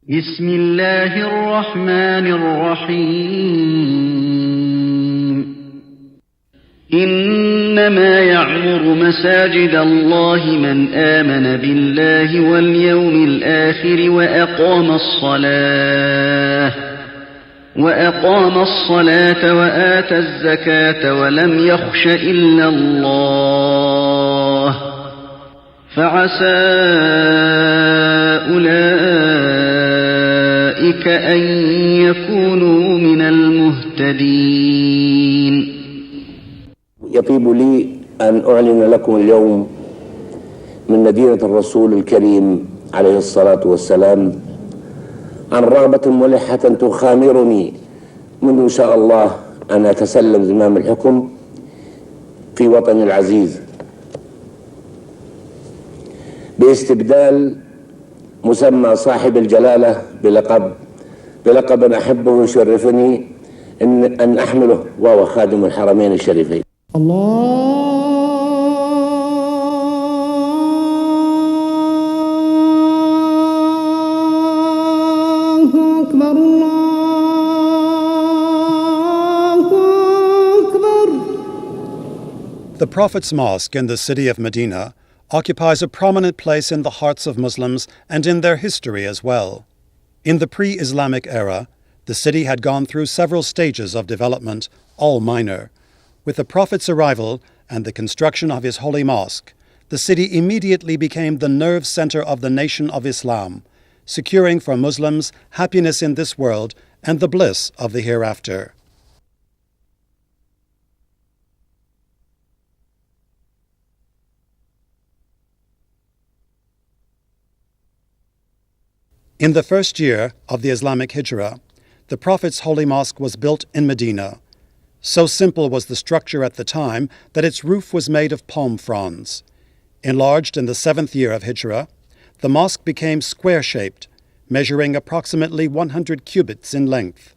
بسم الله الرحمن الرحيم إنما يعمر مساجد الله من آمن بالله واليوم الآخر وأقام الصلاة وآتى الزكاة ولم يخش إلا الله فعسى أولئك أن يكونوا من المهتدين. يطيب لي أن أعلن لكم اليوم من مدينة الرسول الكريم عليه الصلاة والسلام عن رغبة ملحة تخامرني منذ إن شاء الله أن أتسلم زمام الحكم في وطني العزيز باستبدال مسمى صاحب الجلالة بلقب أحبه يشرفني أن أحمله وهو خادم الحرمين الشريفين. الله أكبر الله أكبر. The Prophet's Mosque in the city of Medina occupies a prominent place in the hearts of Muslims and in their history as well. In the pre-Islamic era, the city had gone through several stages of development, all minor. With the Prophet's arrival and the construction of his holy mosque, the city immediately became the nerve center of the nation of Islam, securing for Muslims happiness in this world and the bliss of the hereafter. In the first year of the Islamic Hijrah, the Prophet's holy mosque was built in Medina. So simple was the structure at the time that its roof was made of palm fronds. Enlarged in the 7th year of Hijrah, the mosque became square-shaped, measuring approximately 100 cubits in length.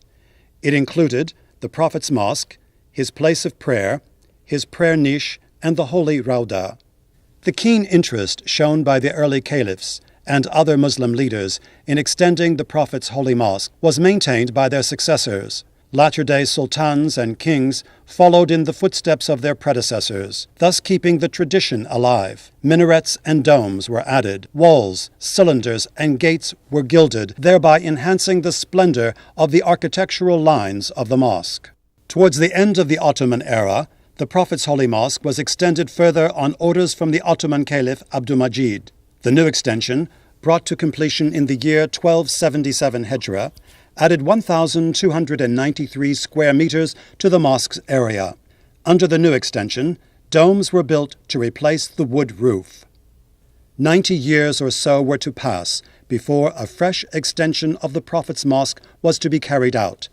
It included the Prophet's mosque, his place of prayer, his prayer niche, and the holy Rauda. The keen interest shown by the early caliphs and other Muslim leaders in extending the Prophet's holy mosque was maintained by their successors. Latter-day sultans and kings followed in the footsteps of their predecessors, thus keeping the tradition alive. Minarets and domes were added, walls, cylinders, and gates were gilded, thereby enhancing the splendor of the architectural lines of the mosque. Towards the end of the Ottoman era, the Prophet's holy mosque was extended further on orders from the Ottoman Caliph Abdulmajid. The new extension, brought to completion in the year 1277 Hijrah, added 1,293 square meters to the mosque's area. Under the new extension, domes were built to replace the wood roof. 90 years or so were to pass before a fresh extension of the Prophet's mosque was to be carried out,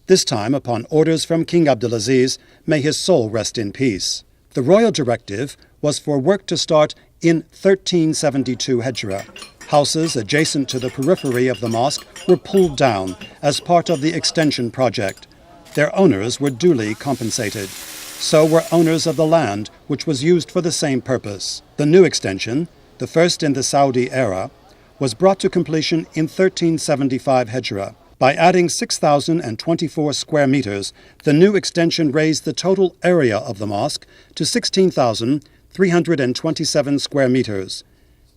this time upon orders from King Abdulaziz, may his soul rest in peace. The royal directive was for work to start in 1372 Hijrah. Houses adjacent to the periphery of the mosque were pulled down as part of the extension project. Their owners were duly compensated. So were owners of the land, which was used for the same purpose. The new extension, the first in the Saudi era, was brought to completion in 1375 Hijrah. By adding 6,024 square meters, the new extension raised the total area of the mosque to 16,327 square meters.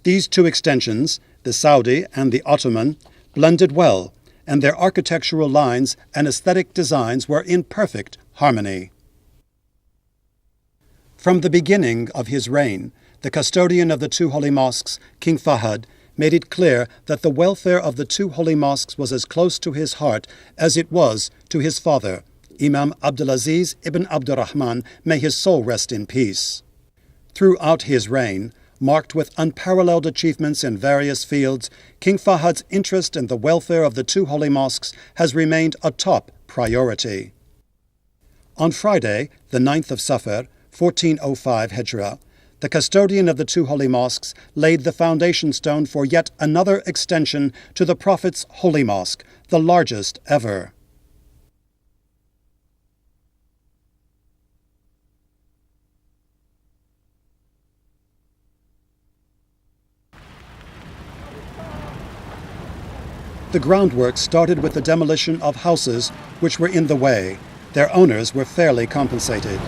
These two extensions, the Saudi and the Ottoman, blended well, and their architectural lines and aesthetic designs were in perfect harmony. From the beginning of his reign, the custodian of the two holy mosques, King Fahd, made it clear that the welfare of the two holy mosques was as close to his heart as it was to his father, Imam Abdulaziz ibn Abdurrahman, may his soul rest in peace. Throughout his reign, marked with unparalleled achievements in various fields, King Fahd's interest in the welfare of the two holy mosques has remained a top priority. On Friday, the 9th of Safar, 1405 Hijrah, the custodian of the two holy mosques laid the foundation stone for yet another extension to the Prophet's holy mosque, the largest ever. The groundwork started with the demolition of houses which were in the way. Their owners were fairly compensated.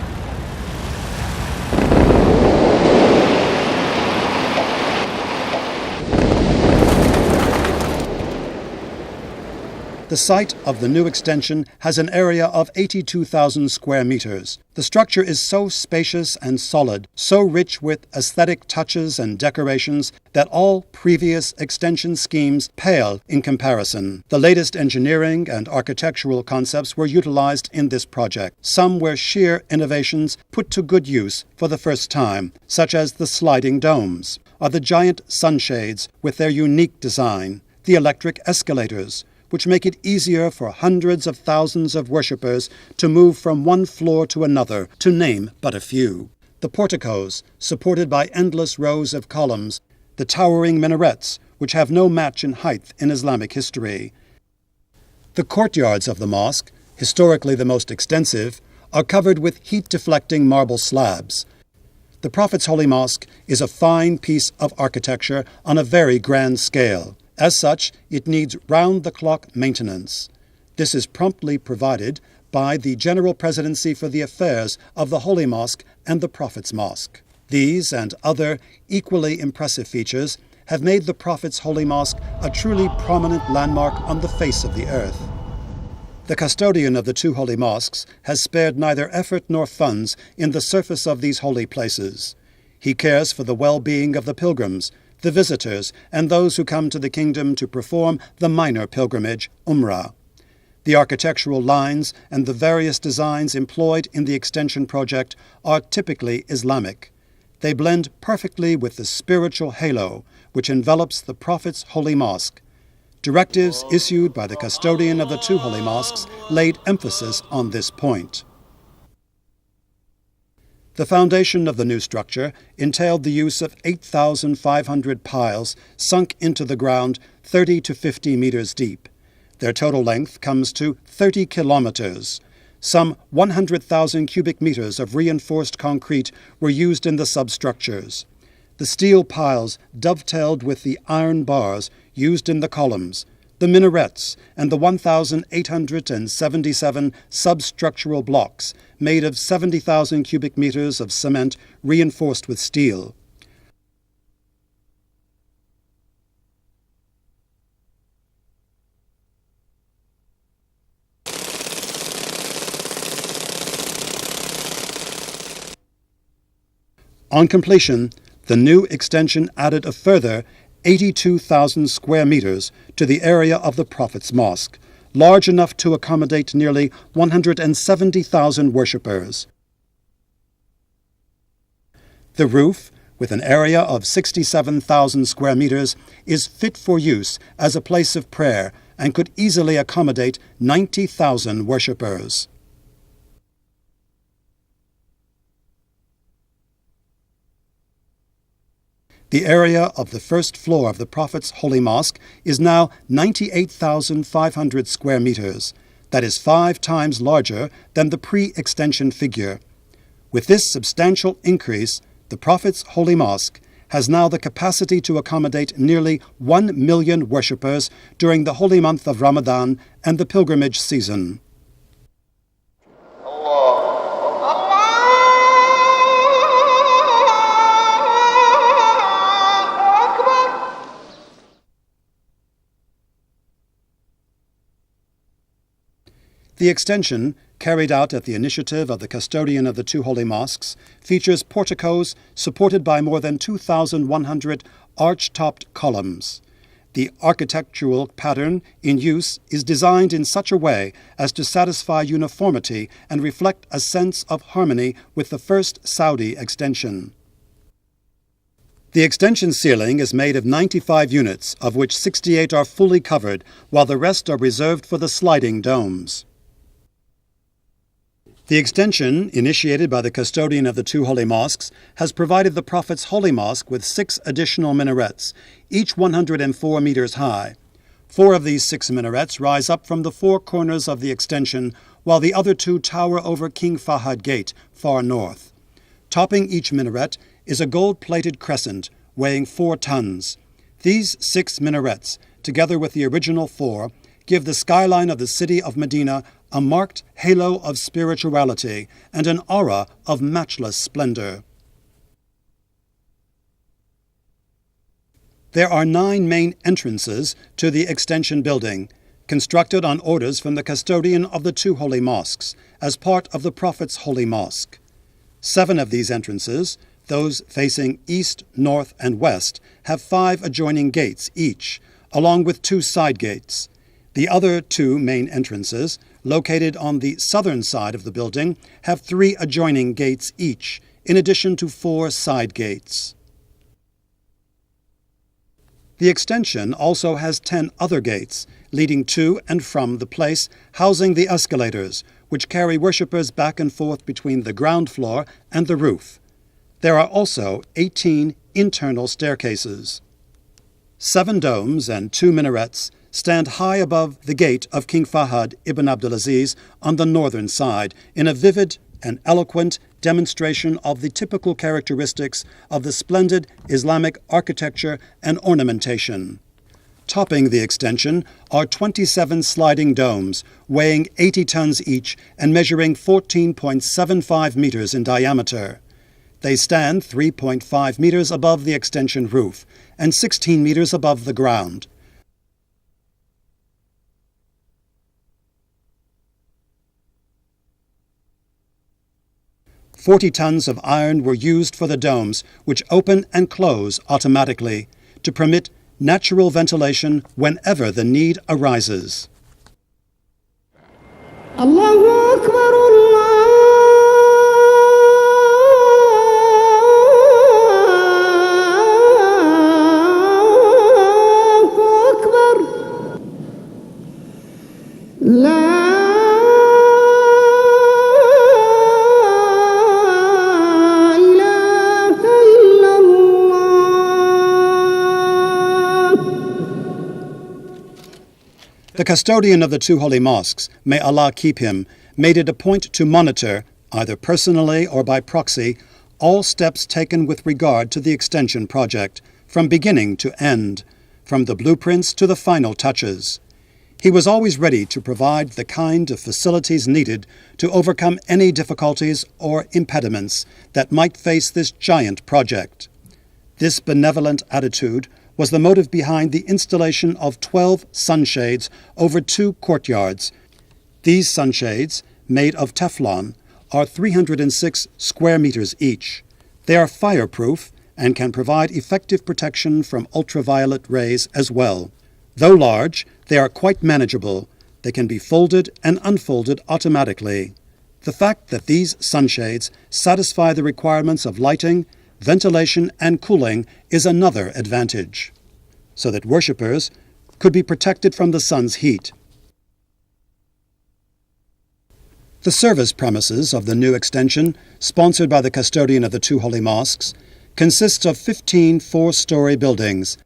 The site of the new extension has an area of 82,000 square meters. The structure is so spacious and solid, so rich with aesthetic touches and decorations, that all previous extension schemes pale in comparison. The latest engineering and architectural concepts were utilized in this project. Some were sheer innovations put to good use for the first time, such as the sliding domes, or the giant sunshades with their unique design, the electric escalators, which make it easier for hundreds of thousands of worshippers to move from one floor to another, to name but a few. The porticos, supported by endless rows of columns, the towering minarets, which have no match in height in Islamic history. The courtyards of the mosque, historically the most extensive, are covered with heat-deflecting marble slabs. The Prophet's Holy Mosque is a fine piece of architecture on a very grand scale. As such, it needs round-the-clock maintenance. This is promptly provided by the General Presidency for the Affairs of the Holy Mosque and the Prophet's Mosque. These and other equally impressive features have made the Prophet's Holy Mosque a truly prominent landmark on the face of the earth. The custodian of the two holy mosques has spared neither effort nor funds in the service of these holy places. He cares for the well-being of the pilgrims, the visitors, and those who come to the kingdom to perform the minor pilgrimage, Umrah. The architectural lines and the various designs employed in the extension project are typically Islamic. They blend perfectly with the spiritual halo which envelops the Prophet's Holy Mosque. Directives issued by the custodian of the two holy mosques laid emphasis on this point. The foundation of the new structure entailed the use of 8,500 piles sunk into the ground 30 to 50 meters deep. Their total length comes to 30 kilometers. Some 100,000 cubic meters of reinforced concrete were used in the substructures. The steel piles dovetailed with the iron bars used in the columns, the minarets, and the 1,877 substructural blocks made of 70,000 cubic meters of cement reinforced with steel. On completion, the new extension added a further 82,000 square meters to the area of the Prophet's Mosque, large enough to accommodate nearly 170,000 worshippers. The roof, with an area of 67,000 square meters, is fit for use as a place of prayer and could easily accommodate 90,000 worshippers. The area of the first floor of the Prophet's Holy Mosque is now 98,500 square meters. That is 5 times larger than the pre-extension figure. With this substantial increase, the Prophet's Holy Mosque has now the capacity to accommodate nearly 1 million worshippers during the holy month of Ramadan and the pilgrimage season. The extension, carried out at the initiative of the custodian of the two holy mosques, features porticos supported by more than 2,100 arch-topped columns. The architectural pattern in use is designed in such a way as to satisfy uniformity and reflect a sense of harmony with the first Saudi extension. The extension ceiling is made of 95 units, of which 68 are fully covered, while the rest are reserved for the sliding domes. The extension, initiated by the custodian of the two holy mosques, has provided the Prophet's Holy Mosque with 6 additional minarets, each 104 meters high. 4 of these 6 minarets rise up from the 4 corners of the extension, while the other 2 tower over King Fahad Gate, far north. Topping each minaret is a gold-plated crescent weighing 4 tons. These 6 minarets, together with the original 4, give the skyline of the city of Medina a marked halo of spirituality and an aura of matchless splendor. There are 9 main entrances to the extension building, constructed on orders from the custodian of the 2 holy mosques, as part of the Prophet's holy mosque. 7 of these entrances, those facing east, north, and west, have 5 adjoining gates each, along with 2 side gates. The other 2 main entrances, located on the southern side of the building, have 3 adjoining gates each, in addition to 4 side gates. The extension also has 10 other gates, leading to and from the place housing the escalators, which carry worshippers back and forth between the ground floor and the roof. There are also 18 internal staircases. 7 domes and 2 minarets stand high above the gate of King Fahd ibn Abdulaziz on the northern side, in a vivid and eloquent demonstration of the typical characteristics of the splendid Islamic architecture and ornamentation. Topping the extension are 27 sliding domes, weighing 80 tons each and measuring 14.75 meters in diameter. They stand 3.5 meters above the extension roof and 16 meters above the ground. "40 tons of iron were used for the domes, which open and close automatically to permit natural ventilation whenever the need arises." Allahu Akbar, Allahu Akbar. La The custodian of the 2 holy mosques, may Allah keep him, made it a point to monitor, either personally or by proxy, all steps taken with regard to the extension project, from beginning to end, from the blueprints to the final touches. He was always ready to provide the kind of facilities needed to overcome any difficulties or impediments that might face this giant project. This benevolent attitude was the motive behind the installation of 12 sunshades over 2 courtyards. These sunshades, made of Teflon, are 306 square meters each. They are fireproof and can provide effective protection from ultraviolet rays as well. Though large, they are quite manageable. They can be folded and unfolded automatically. The fact that these sunshades satisfy the requirements of lighting, ventilation, and cooling is another advantage, so that worshippers could be protected from the sun's heat. The service premises of the new extension, sponsored by the custodian of the 2 holy mosques, consists of 15 4-story buildings,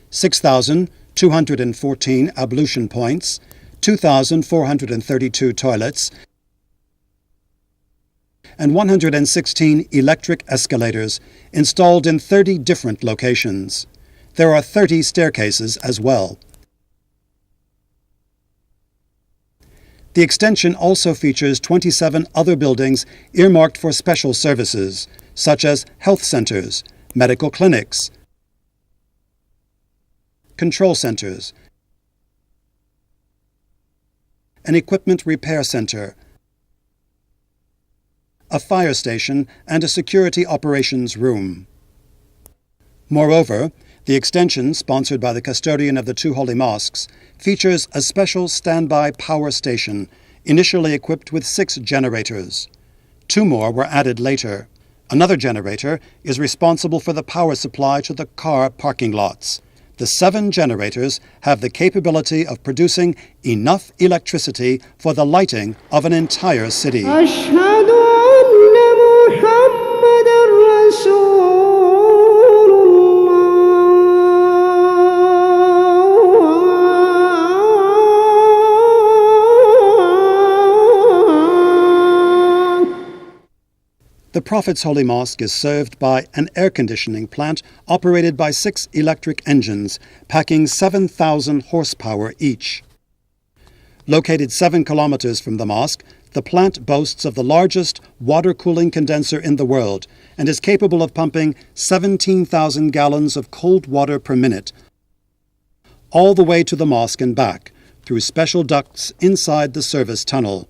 6,214 ablution points, 2,432 toilets, and 116 electric escalators installed in 30 different locations. There are 30 staircases as well. The extension also features 27 other buildings earmarked for special services, such as health centers, medical clinics, control centers, an equipment repair center, a fire station, and a security operations room. Moreover, the extension, sponsored by the custodian of the 2 holy mosques, features a special standby power station, initially equipped with 6 generators. 2 more were added later. Another generator is responsible for the power supply to the car parking lots. The 7 generators have the capability of producing enough electricity for the lighting of an entire city. أشهد أن محمدًا رسول الله. The Prophet's Holy Mosque is served by an air conditioning plant operated by 6 electric engines, packing 7,000 horsepower each. Located 7 kilometers from the mosque, the plant boasts of the largest water cooling condenser in the world and is capable of pumping 17,000 gallons of cold water per minute, all the way to the mosque and back, through special ducts inside the service tunnel.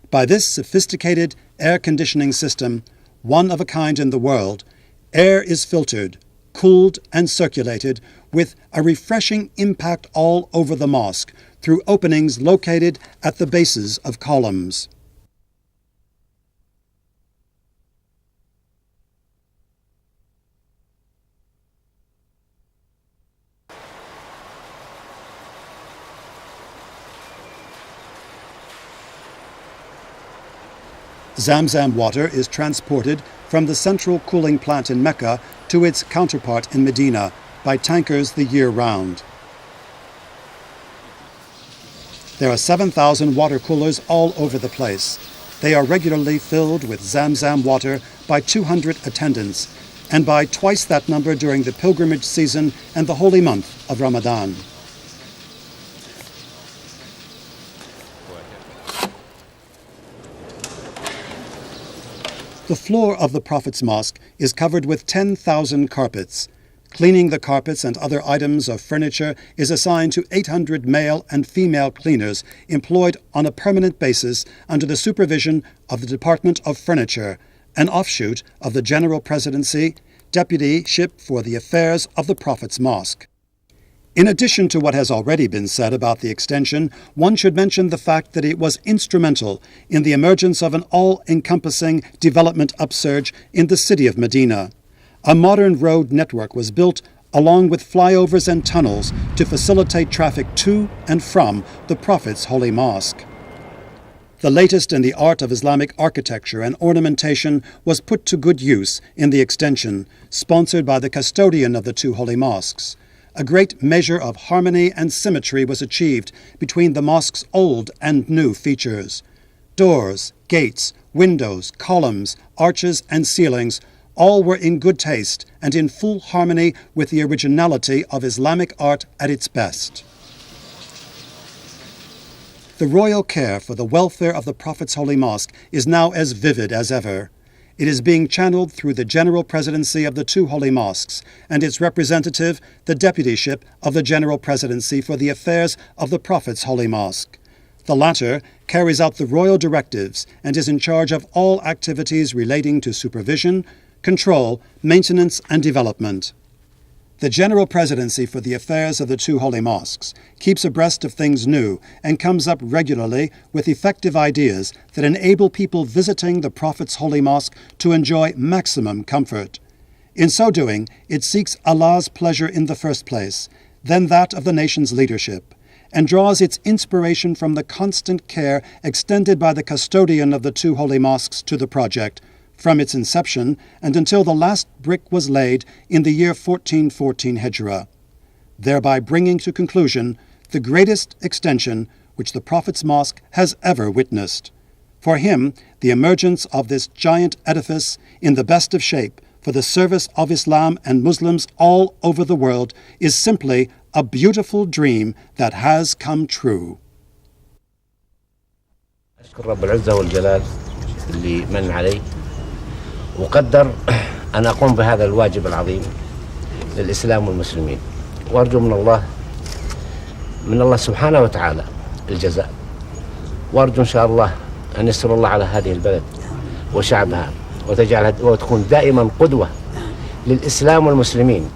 By this sophisticated air conditioning system, one of a kind in the world, air is filtered, cooled and circulated with a refreshing impact all over the mosque through openings located at the bases of columns. Zamzam water is transported from the central cooling plant in Mecca to its counterpart in Medina by tankers the year round. There are 7,000 water coolers all over the place. They are regularly filled with Zamzam water by 200 attendants, and by twice that number during the pilgrimage season and the holy month of Ramadan. The floor of the Prophet's Mosque is covered with 10,000 carpets. Cleaning the carpets and other items of furniture is assigned to 800 male and female cleaners employed on a permanent basis under the supervision of the Department of Furniture, an offshoot of the General Presidency, Deputyship for the Affairs of the Prophet's Mosque. In addition to what has already been said about the extension, one should mention the fact that it was instrumental in the emergence of an all-encompassing development upsurge in the city of Medina. A modern road network was built along with flyovers and tunnels to facilitate traffic to and from the Prophet's Holy Mosque. The latest in the art of Islamic architecture and ornamentation was put to good use in the extension, sponsored by the custodian of the 2 holy mosques. A great measure of harmony and symmetry was achieved between the mosque's old and new features. Doors, gates, windows, columns, arches, and ceilings all were in good taste and in full harmony with the originality of Islamic art at its best. The royal care for the welfare of the Prophet's Holy Mosque is now as vivid as ever. It is being channeled through the General Presidency of the 2 holy mosques and its representative, the Deputyship of the General Presidency for the Affairs of the Prophet's Holy Mosque. The latter carries out the royal directives and is in charge of all activities relating to supervision, control, maintenance, and development. The General Presidency for the Affairs of the 2 holy mosques keeps abreast of things new and comes up regularly with effective ideas that enable people visiting the Prophet's Holy Mosque to enjoy maximum comfort. In so doing, it seeks Allah's pleasure in the first place, then that of the nation's leadership, and draws its inspiration from the constant care extended by the custodian of the 2 holy mosques to the project, from its inception and until the last brick was laid in the year 1414 Hijrah, thereby bringing to conclusion the greatest extension which the Prophet's Mosque has ever witnessed. For him, the emergence of this giant edifice in the best of shape for the service of Islam and Muslims all over the world is simply a beautiful dream that has come true. أشكر رب العزة والجلال اللي من علي وقدر أن أقوم بهذا الواجب العظيم للإسلام والمسلمين، وأرجو من الله سبحانه وتعالى الجزاء، وأرجو إن شاء الله أن يسر الله على هذه البلد وشعبها وتكون دائما قدوة للإسلام والمسلمين.